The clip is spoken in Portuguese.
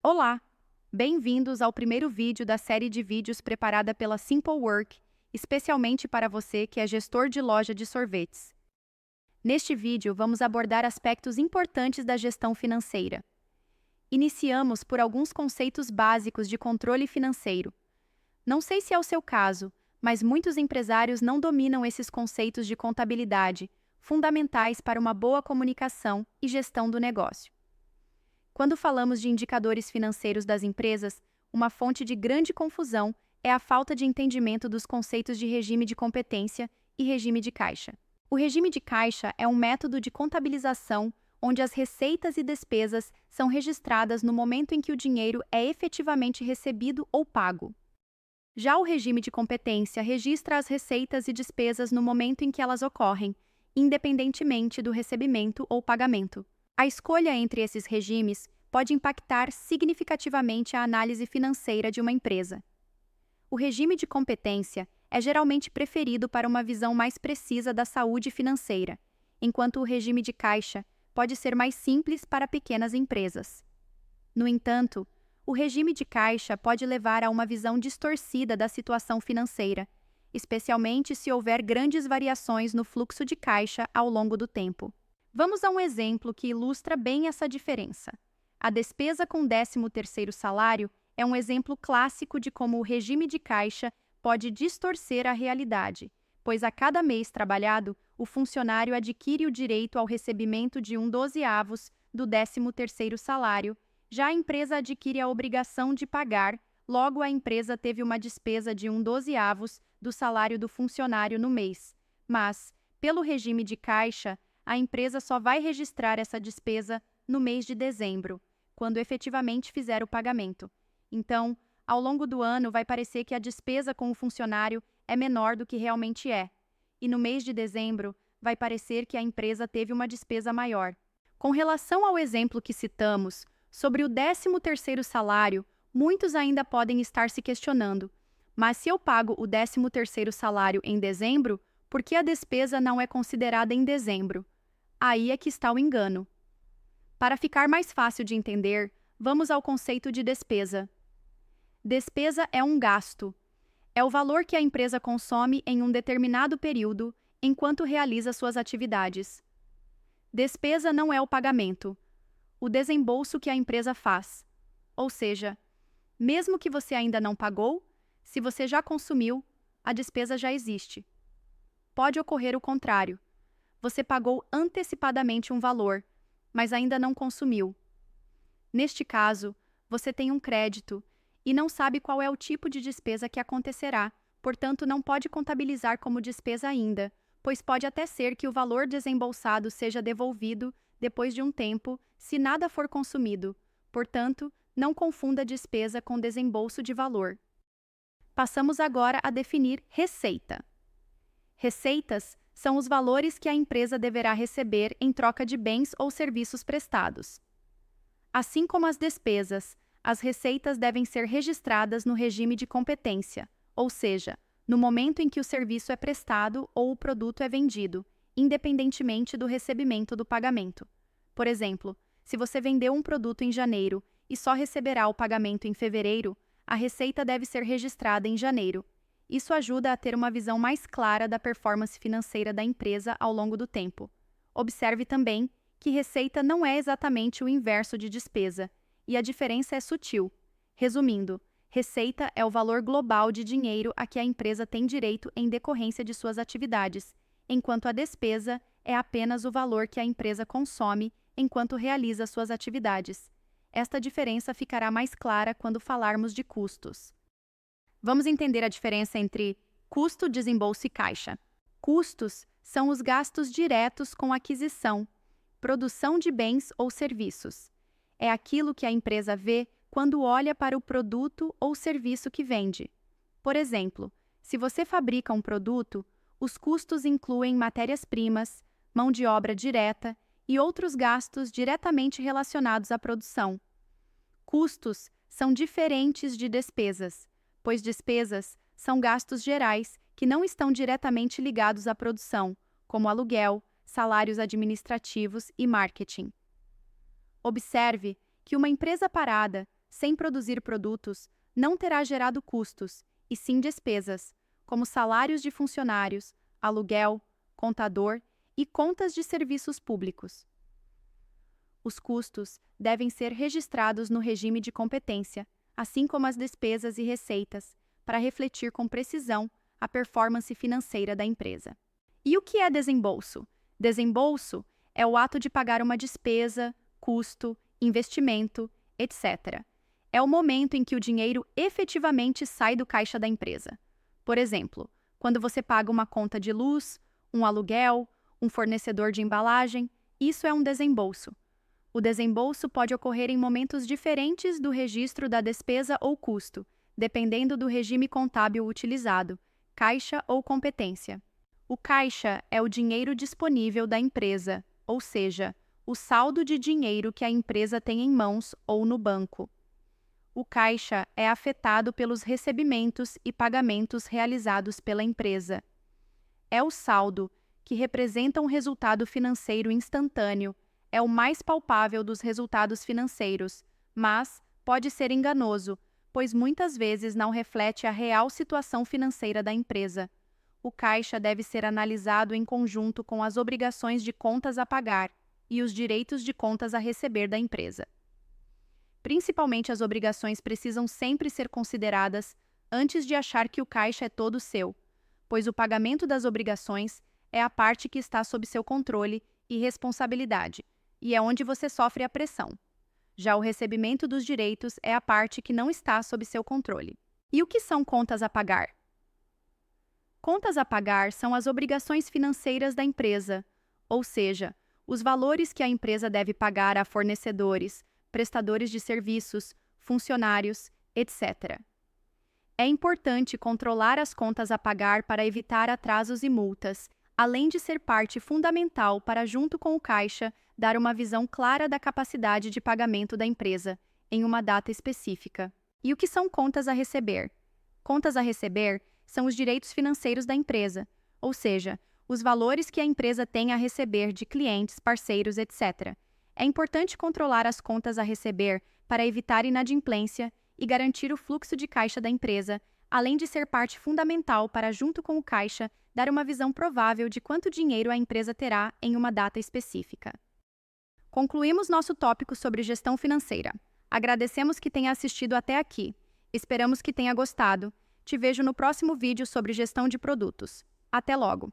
Olá! Bem-vindos ao primeiro vídeo da série de vídeos preparada pela Simple Work, especialmente para você que é gestor de loja de sorvetes. Neste vídeo, vamos abordar aspectos importantes da gestão financeira. Iniciamos por alguns conceitos básicos de controle financeiro. Não sei se é o seu caso, mas muitos empresários não dominam esses conceitos de contabilidade, fundamentais para uma boa comunicação e gestão do negócio. Quando falamos de indicadores financeiros das empresas, uma fonte de grande confusão é a falta de entendimento dos conceitos de regime de competência e regime de caixa. O regime de caixa é um método de contabilização onde as receitas e despesas são registradas no momento em que o dinheiro é efetivamente recebido ou pago. Já o regime de competência registra as receitas e despesas no momento em que elas ocorrem, independentemente do recebimento ou pagamento. A escolha entre esses regimes pode impactar significativamente a análise financeira de uma empresa. O regime de competência é geralmente preferido para uma visão mais precisa da saúde financeira, enquanto o regime de caixa pode ser mais simples para pequenas empresas. No entanto, o regime de caixa pode levar a uma visão distorcida da situação financeira, especialmente se houver grandes variações no fluxo de caixa ao longo do tempo. Vamos a um exemplo que ilustra bem essa diferença. A despesa com 13º salário é um exemplo clássico de como o regime de caixa pode distorcer a realidade, pois a cada mês trabalhado, o funcionário adquire o direito ao recebimento de 1/12 do 13º salário, já a empresa adquire a obrigação de pagar, logo a empresa teve uma despesa de 1/12 do salário do funcionário no mês. Mas, pelo regime de caixa, a empresa só vai registrar essa despesa no mês de dezembro, quando efetivamente fizer o pagamento. Então, ao longo do ano, vai parecer que a despesa com o funcionário é menor do que realmente é. E no mês de dezembro, vai parecer que a empresa teve uma despesa maior. Com relação ao exemplo que citamos, sobre o 13º salário, muitos ainda podem estar se questionando. Mas se eu pago o 13º salário em dezembro, por que a despesa não é considerada em dezembro? Aí é que está o engano. Para ficar mais fácil de entender, vamos ao conceito de despesa. Despesa é um gasto. É o valor que a empresa consome em um determinado período enquanto realiza suas atividades. Despesa não é o pagamento, o desembolso que a empresa faz. Ou seja, mesmo que você ainda não pagou, se você já consumiu, a despesa já existe. Pode ocorrer o contrário. Você pagou antecipadamente um valor, mas ainda não consumiu. Neste caso, você tem um crédito e não sabe qual é o tipo de despesa que acontecerá, portanto não pode contabilizar como despesa ainda, pois pode até ser que o valor desembolsado seja devolvido depois de um tempo, se nada for consumido. Portanto, não confunda despesa com desembolso de valor. Passamos agora a definir receita. Receitas são os valores que a empresa deverá receber em troca de bens ou serviços prestados. Assim como as despesas, as receitas devem ser registradas no regime de competência, ou seja, no momento em que o serviço é prestado ou o produto é vendido, independentemente do recebimento do pagamento. Por exemplo, se você vendeu um produto em janeiro e só receberá o pagamento em fevereiro, a receita deve ser registrada em janeiro. Isso ajuda a ter uma visão mais clara da performance financeira da empresa ao longo do tempo. Observe também que receita não é exatamente o inverso de despesa, e a diferença é sutil. Resumindo, receita é o valor global de dinheiro a que a empresa tem direito em decorrência de suas atividades, enquanto a despesa é apenas o valor que a empresa consome enquanto realiza suas atividades. Esta diferença ficará mais clara quando falarmos de custos. Vamos entender a diferença entre custo, desembolso e caixa. Custos são os gastos diretos com aquisição, produção de bens ou serviços. É aquilo que a empresa vê quando olha para o produto ou serviço que vende. Por exemplo, se você fabrica um produto, os custos incluem matérias-primas, mão de obra direta e outros gastos diretamente relacionados à produção. Custos são diferentes de despesas, pois despesas são gastos gerais que não estão diretamente ligados à produção, como aluguel, salários administrativos e marketing. Observe que uma empresa parada sem produzir produtos, não terá gerado custos, e sim despesas, como salários de funcionários, aluguel, contador e contas de serviços públicos. Os custos devem ser registrados no regime de competência, assim como as despesas e receitas, para refletir com precisão a performance financeira da empresa. E o que é desembolso? Desembolso é o ato de pagar uma despesa, custo, investimento, etc. É o momento em que o dinheiro efetivamente sai do caixa da empresa. Por exemplo, quando você paga uma conta de luz, um aluguel, um fornecedor de embalagem, isso é um desembolso. O desembolso pode ocorrer em momentos diferentes do registro da despesa ou custo, dependendo do regime contábil utilizado, caixa ou competência. O caixa é o dinheiro disponível da empresa, ou seja, o saldo de dinheiro que a empresa tem em mãos ou no banco. O caixa é afetado pelos recebimentos e pagamentos realizados pela empresa. É o saldo, que representa um resultado financeiro instantâneo, é o mais palpável dos resultados financeiros, mas pode ser enganoso, pois muitas vezes não reflete a real situação financeira da empresa. O caixa deve ser analisado em conjunto com as obrigações de contas a pagar e os direitos de contas a receber da empresa. Principalmente as obrigações precisam sempre ser consideradas antes de achar que o caixa é todo seu, pois o pagamento das obrigações é a parte que está sob seu controle e responsabilidade, e é onde você sofre a pressão. Já o recebimento dos direitos é a parte que não está sob seu controle. E o que são contas a pagar? Contas a pagar são as obrigações financeiras da empresa, ou seja, os valores que a empresa deve pagar a fornecedores, prestadores de serviços, funcionários, etc. É importante controlar as contas a pagar para evitar atrasos e multas, além de ser parte fundamental para, junto com o caixa, dar uma visão clara da capacidade de pagamento da empresa, em uma data específica. E o que são contas a receber? Contas a receber são os direitos financeiros da empresa, ou seja, os valores que a empresa tem a receber de clientes, parceiros, etc. É importante controlar as contas a receber para evitar inadimplência e garantir o fluxo de caixa da empresa, além de ser parte fundamental para, junto com o caixa, dar uma visão provável de quanto dinheiro a empresa terá em uma data específica. Concluímos nosso tópico sobre gestão financeira. Agradecemos que tenha assistido até aqui. Esperamos que tenha gostado. Te vejo no próximo vídeo sobre gestão de produtos. Até logo!